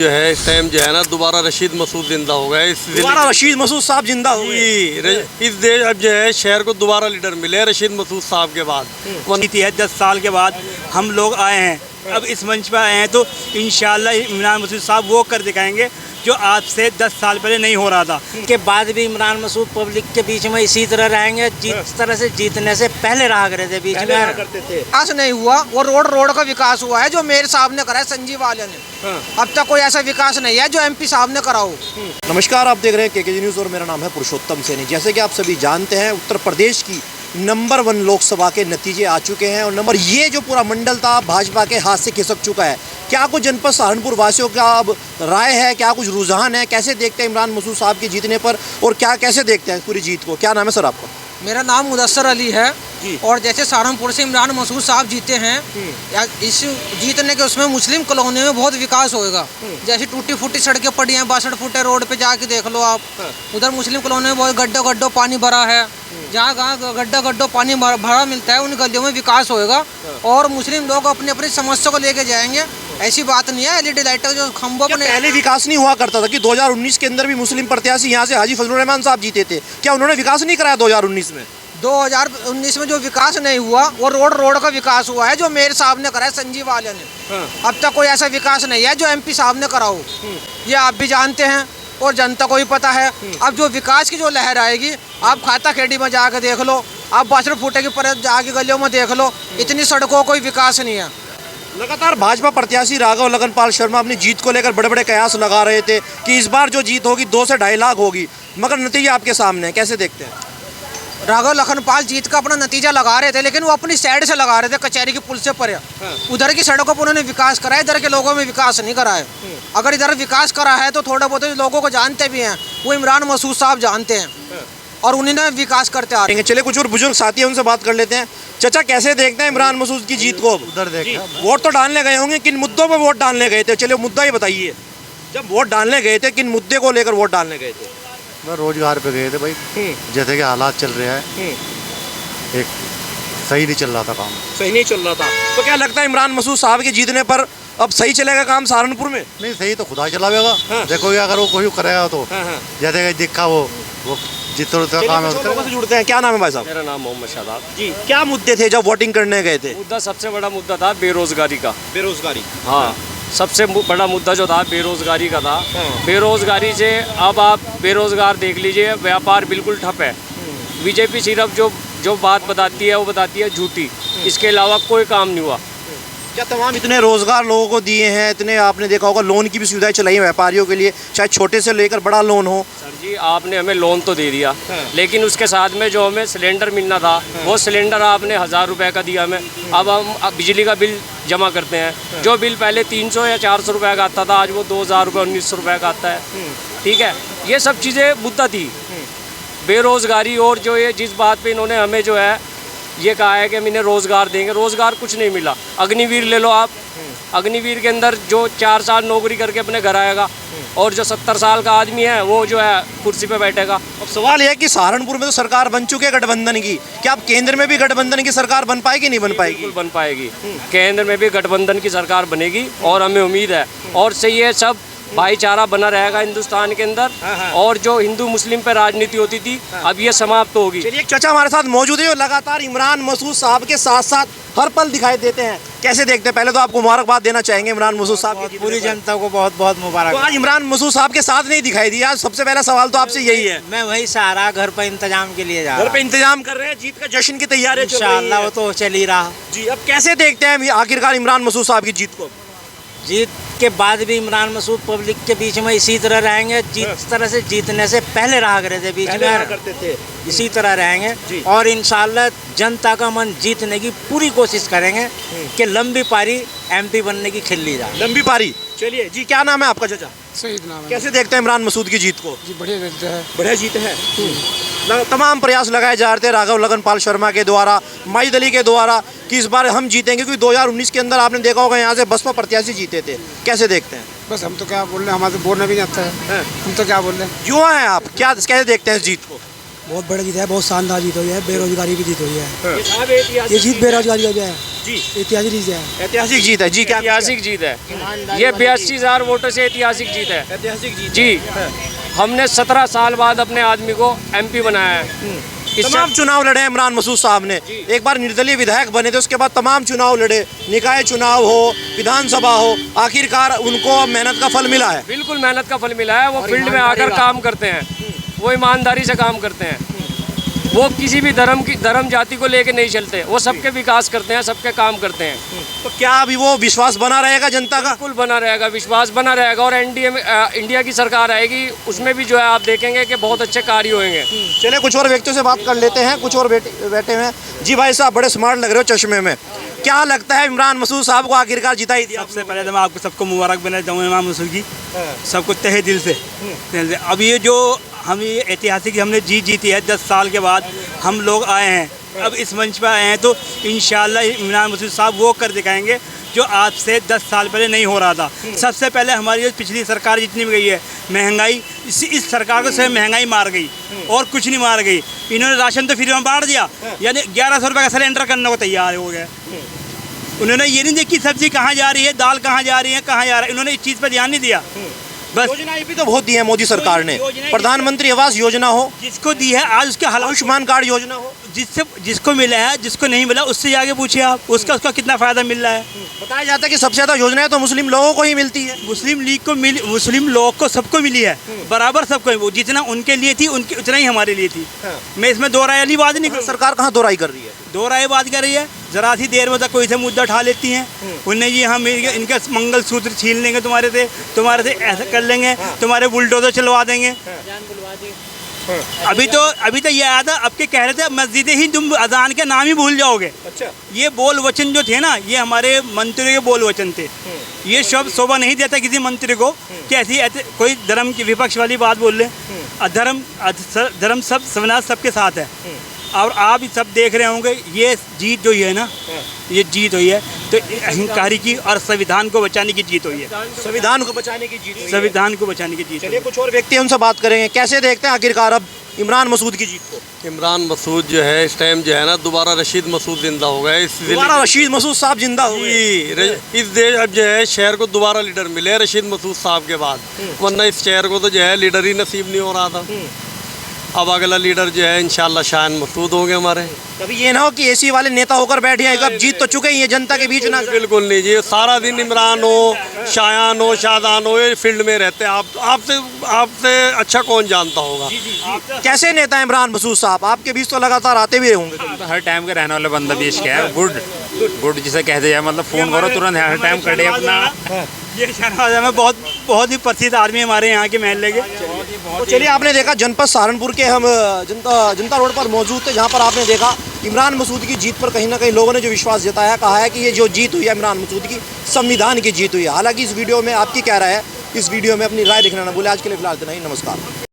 जो है इस टाइम जो है ना दोबारा रशीद मसूद जिंदा हो गए। दोबारा रशीद मसूद साहब जिंदा हो गए। इस देश अब जो है शहर को दोबारा लीडर मिले रशीद मसूद साहब के बाद। नीति है 10 साल के बाद हम लोग आए हैं, अब इस मंच पर आए हैं तो इंशाल्लाह इमरान मसूद साहब वो कर दिखाएंगे जो आज से 10 साल पहले नहीं हो रहा था। के बाद भी इमरान मसूद पब्लिक के बीच में इसी तरह रहेंगे जिस तरह से जीतने से पहले रहा करते थे बीच में करते थे। विकास नहीं हुआ, वो रोड का विकास हुआ है जो मेयर साहब ने करा है, संजीव वाले ने। अब तक कोई ऐसा विकास नहीं है जो एमपी साहब ने करा हो। नमस्कार, आप देख रहे हैं केकेजी न्यूज़ और मेरा नाम है पुरुषोत्तम सैनी। जैसे कि आप सभी जानते हैं उत्तर प्रदेश की नंबर 1 लोकसभा के नतीजे आ चुके हैं और ये जो पूरा मंडल था भाजपा के हाथ से खिसक चुका है। क्या कुछ जनपद सहारनपुर वासियों का अब राय है, क्या कुछ रुझान है, कैसे देखते हैं इमरान मसूद साहब के जीतने पर और कैसे देखते हैं पूरी जीत को? क्या नाम है सर आपका? मेरा नाम मुदस्सर अली है और जैसे सहारनपुर से इमरान मसूद साहब जीते हैं, या इस जीतने के उसमें मुस्लिम कॉलोनी में बहुत विकास होएगा। जैसे टूटी फूटी सड़कें पड़ी हैं, 62 फुटे रोड पे जाके देख लो आप। उधर मुस्लिम कॉलोनी में बहुत गड्ढो पानी भरा है। जहाँ गड्ढो पानी भरा मिलता है उन गलियों में विकास होएगा और मुस्लिम लोग अपनी अपनी समस्या को लेके जाएंगे। ऐसी बात नहीं है, एलईडी लाइट का जो खंभों पर पहले विकास नहीं हुआ करता था कि 2019 के अंदर भी मुस्लिम प्रत्याशी यहाँ से हाजी फजलुर रहमान साहब जीते थे, क्या उन्होंने विकास नहीं कराया 2019 में? 2019 में जो विकास नहीं हुआ वो रोड का विकास हुआ है जो मेयर साहब ने करा है, संजीव वाले ने। अब तक कोई ऐसा विकास नहीं है जो एमपी साहब ने करा हो। ये आप भी जानते हैं और जनता को भी पता है। अब जो विकास की जो लहर आएगी, आप खाता खेड़ी में जाकर देख लो, आप 62 फुटे की परत जाके गलियों में देख लो, इतनी सड़कों कोई विकास नहीं है। लगातार भाजपा प्रत्याशी राघव लखनपाल शर्मा अपनी जीत को लेकर बड़े बड़े कयास लगा रहे थे कि इस बार जो जीत होगी 2 से 2.5 लाख होगी, मगर नतीजा आपके सामने है, कैसे देखते हैं? राघव लखनपाल जीत का अपना नतीजा लगा रहे थे, लेकिन वो अपनी साइड से लगा रहे थे, कचहरी की पुल से परे। उधर की सड़कों पर उन्होंने विकास करा है, इधर के लोगों में विकास नहीं करा है। अगर इधर विकास करा है तो थोड़ा बहुत लोगों को जानते भी हैं, वो इमरान मसूद साहब जानते हैं और उन्हीं ने विकास करते आ रहे हैं। चलिए कुछ और बुजुर्ग साथी हैं, उनसे बात कर लेते हैं। चाचा, कैसे देखते हैं इमरान मसूद की जीत को? उधर देखा, वोट तो डालने गए होंगे, किन मुद्दों पर वोट डालने गए थे? चलिए मुद्दा ही बताइए। जब वोट डालने गए थे किन मुद्दे को लेकर वोट डालने गए थे? मैं रोजगार पे गए थे भाई। जैसे कि हालात चल रहे हैं, एक सही नहीं चल रहा था काम, सही नहीं चल रहा था। तो क्या लगता है इमरान मसूद साहब के जीतने पर अब सही चलेगा काम सहारनपुर में? नहीं सही तो खुदा चलावेगा। देखो अगर वो कोई करेगा तो जैसे कि दिखा वो जितना काम है लोगों से जुड़ते हैं। क्या नाम है भाई साहब? मेरा नाम मोहम्मद शादाब जी। क्या मुद्दे थे जब वोटिंग करने गए थे? मुद्दा सबसे बड़ा मुद्दा था बेरोजगारी का। बेरोजगारी, हाँ, सबसे बड़ा मुद्दा जो था बेरोजगारी का था। बेरोजगारी से अब आप बेरोजगार देख लीजिए, व्यापार बिल्कुल ठप है। बीजेपी सिर्फ जो बात बताती है वो बताती है झूठी, इसके अलावा कोई काम नहीं हुआ। क्या तमाम इतने रोजगार लोगों को दिए हैं, इतने आपने देखा होगा लोन की भी सुविधाएं चलाई है व्यापारियों के लिए, चाहे छोटे से लेकर बड़ा लोन हो? सर जी, आपने हमें लोन तो दे दिया, लेकिन उसके साथ में जो हमें सिलेंडर मिलना था वो सिलेंडर आपने 1000 रुपये का दिया हमें। अब हम बिजली का बिल जमा करते हैं, जो बिल पहले 300 या 400 रुपये का आता था, आज वो 2000 रुपये 1900 रुपये का आता है। ठीक है, ये सब चीज़ें मुद्दा थी, बेरोजगारी। और जो ये जिस बात पे इन्होंने हमें जो है ये कहा है कि हम इन्हें रोज़गार देंगे, रोज़गार कुछ नहीं मिला। अग्निवीर ले लो आप, अग्निवीर के अंदर जो 4 साल नौकरी करके अपने घर आएगा और जो 70 साल का आदमी है वो जो है कुर्सी पे बैठेगा। अब सवाल यह है कि सहारनपुर में तो सरकार बन चुकी है गठबंधन की, क्या अब केंद्र में भी गठबंधन की सरकार बन पाएगी, नहीं बन पाएगी? बिल्कुल बन पाएगी, केंद्र में भी गठबंधन की सरकार बनेगी और हमें उम्मीद है। और से ये सब भाईचारा बना रहेगा हिंदुस्तान के अंदर, और जो हिंदू मुस्लिम पे राजनीति होती थी अब ये समाप्त होगी। चलिए, एक चाचा हमारे साथ मौजूद है जो लगातार इमरान मसूद साहब के साथ साथ हर पल दिखाई देते हैं, कैसे देखते हैं? पहले तो आपको मुबारकबाद देना चाहेंगे इमरान मसूद साहब की, पूरी जनता को बहुत बहुत मुबारक। तो आज इमरान मसूद साहब के साथ नहीं दिखाई दिया, सबसे पहला सवाल तो आपसे यही है। मैं वही सहारा घर पर इंतजाम के लिए जा रहा घर पे इंतजाम कर रहे हैं, जीत का जश्न की तैयारी इंशाअल्लाह, वो तो चल ही रहा जी। अब कैसे देखते हैं आखिरकार इमरान मसूद साहब की जीत को? जीत के बाद भी इमरान मसूद पब्लिक के बीच में इसी तरह रहेंगे जिस तरह से जीतने से पहले रहा करते थे, बीच में करते थे, इसी तरह रहेंगे और इंशाअल्लाह जनता का मन जीतने की पूरी कोशिश करेंगे कि लंबी पारी एमपी बनने की खेल ली जाए। लंबी पारी। चलिए जी, क्या नाम है आपका चाचा? शहीद नाम है। कैसे देखते हैं इमरान मसूद की जीत को? जी बढ़िया देखते हैं। बढ़िया जीत है। तमाम प्रयास लगाए जा रहे थे राघव लखनपाल शर्मा के द्वारा, माजिद अली के द्वारा कि इस बार हम जीतेंगे, क्योंकि 2019 के अंदर आपने देखा होगा यहाँ से बसपा प्रत्याशी जीते थे। कैसे देखते हैं? बस हम तो क्या बोल रहे हैं, हमारे बोलना भी नहीं आता है, हम तो क्या बोल रहे हैं। युवा हैं आप, क्या कैसे देखते हैं इस जीत को? बहुत बड़ी जीत है, बहुत शानदार जीत हुई है, बेरोजगारी की जीत हुई है। ये जीत बेरोजगारी की है। जी ऐतिहासिक जीत है। ऐतिहासिक जीत है जी। क्या ऐतिहासिक जीत है ये, 82,000 वोटों से ऐतिहासिक जीत है ऐतिहासिक जीत जी। हमने 17 साल बाद अपने आदमी को MP बनाया है। इससे तमाम चुनाव लड़े इमरान मसूद साहब ने, एक बार निर्दलीय विधायक बने थे, उसके बाद तमाम चुनाव लड़े, निकाय चुनाव हो, विधानसभा हो, आखिरकार उनको मेहनत का फल मिला है। बिल्कुल मेहनत का फल मिला है। वो फील्ड में आकर काम करते हैं, वो ईमानदारी से काम करते हैं, वो किसी भी धर्म जाति को लेके नहीं चलते, वो सबके विकास करते हैं, सबके काम करते हैं। तो क्या अभी वो विश्वास बना रहेगा जनता का? बिल्कुल बना रहेगा, विश्वास बना रहेगा। और NDA में इंडिया की सरकार आएगी, उसमें भी जो है आप देखेंगे कि बहुत अच्छे कार्य होंगे। चलिए कुछ और व्यक्तियों से बात कर लेते हैं, कुछ और बैठे हुए हैं। जी भाई साहब, बड़े स्मार्ट लग रहे हो चश्मे में, क्या लगता है इमरान मसूद साहब को आखिरकार जिता ही दिया? सबसे पहले तो मैं आपको सबको मुबारक देना चाहूँगा इमाम मसूद की, सबको तहे दिल से। अब ये जो हम ये ऐतिहासिक हमने जीती है 10 साल के बाद हम लोग आए हैं, अब इस मंच पर आए हैं, तो इंशाल्लाह इमरान मसूद साहब वो कर दिखाएंगे जो आज से 10 साल पहले नहीं हो रहा था। सबसे पहले हमारी जो पिछली सरकार जितनी भी गई है, महंगाई इस सरकार को सिर्फ महंगाई मार गई और कुछ नहीं मार गई। इन्होंने राशन तो फ्री में बांट दिया, यानी 1100 रुपये का सिलेंडर करने को तैयार हो गए। उन्होंने ये नहीं देखी सब्जी कहाँ जा रही है, दाल कहाँ जा रही है, कहाँ जा रहा है, इन्होंने इस चीज़ पर ध्यान नहीं दिया। बस योजनाएं भी तो बहुत दी है मोदी सरकार ने, प्रधानमंत्री आवास योजना हो, जिसको दी है आज उसके हालात, आयुष्मान कार्ड योजना हो, जिसको मिला है, जिसको नहीं मिला उससे जाके पूछिए आप, उसका कितना फ़ायदा मिल रहा है। बताया जाता है कि सबसे ज़्यादा योजनाएं तो मुस्लिम लोगों को ही मिलती है। मुस्लिम लोग को सबको मिली है, बराबर सबको, जितना उनके लिए थी उनकी उतना ही हमारे लिए थी। मैं इसमें दो राय वाली बात नहीं करूँ। सरकार कहाँ दो राय कर रही है? दो राय बात कर रही है, जरा सी देर में तक कोई से मुद्दा उठा लेती हैं, उन्हें ये हम इनके मंगल सूत्र छीन लेंगे, तुम्हारे से ऐसा कर लेंगे, तुम्हारे बुलडोजर चलवा देंगे। अभी तो ये आया था, अब के कह रहे थे मस्जिदें ही तुम अजान के नाम ही भूल जाओगे। अच्छा, ये बोल वचन जो थे ना, ये हमारे मंत्री के बोल वचन थे। ये शब्द शोभा नहीं देता किसी मंत्री को कि ऐसी कोई धर्म की विपक्ष वाली बात बोल ले। धर्म सब सवनाश सबके साथ है, और आप सब देख रहे होंगे ये जीत जो है ना, ये जीत हुई है तो अहंकारी की और संविधान को बचाने की जीत हुई है। संविधान को बचाने की जीत हुई है। संविधान को बचाने की जीत। चलिए कुछ और व्यक्ति उनसे बात करेंगे, कैसे देखते हैं आखिरकार अब इमरान मसूद की जीत को? इमरान मसूद जो है इस टाइम जो है ना, दोबारा रशीद मसूद जिंदा हो गए। दोबारा रशीद मसूद साहब जिंदा हो गए। इस देश अब जो है शहर को दोबारा लीडर मिले रशीद मसूद साहब के बाद, वरना इस शहर को तो जो है लीडर ही नसीब नहीं हो रहा था। अब अगला लीडर जो है इंशाल्लाह शान मसूद होंगे हमारे। कभी ये ना हो कि एसी वाले नेता होकर बैठे हैं, अब जीत तो चुके ही हैं, जनता के बीच ना। बिल्कुल नहीं जी, सारा दिन इमरान हो, शायान हो, शादान हो, ये फील्ड में रहते हैं। आपसे अच्छा कौन जानता होगा। कैसे नेता है इमरान मसूद साहब? आपके बीच तो लगातार आते भी होंगे। हर टाइम के रहने वाले बंदा देश के है, गुड जिसे कहते हैं, मतलब फ़ोन करो तुरंत हर टाइम करे अपना। ये शहनाज में बहुत ही प्रसिद्ध आदमी हमारे यहाँ के महल्ले के। तो चलिए, आपने देखा जनपद सहारनपुर के हम जनता रोड पर मौजूद थे, जहाँ पर आपने देखा इमरान मसूद की जीत पर कहीं ना कहीं लोगों ने जो विश्वास जताया, कहा है कि ये जो जीत हुई है इमरान मसूद की, संविधान की जीत हुई है। हालांकि इस वीडियो में आपकी क्या राय है, इस वीडियो में अपनी राय लिखना ना भूलें। आज के लिए फिलहाल इतना ही, नमस्कार।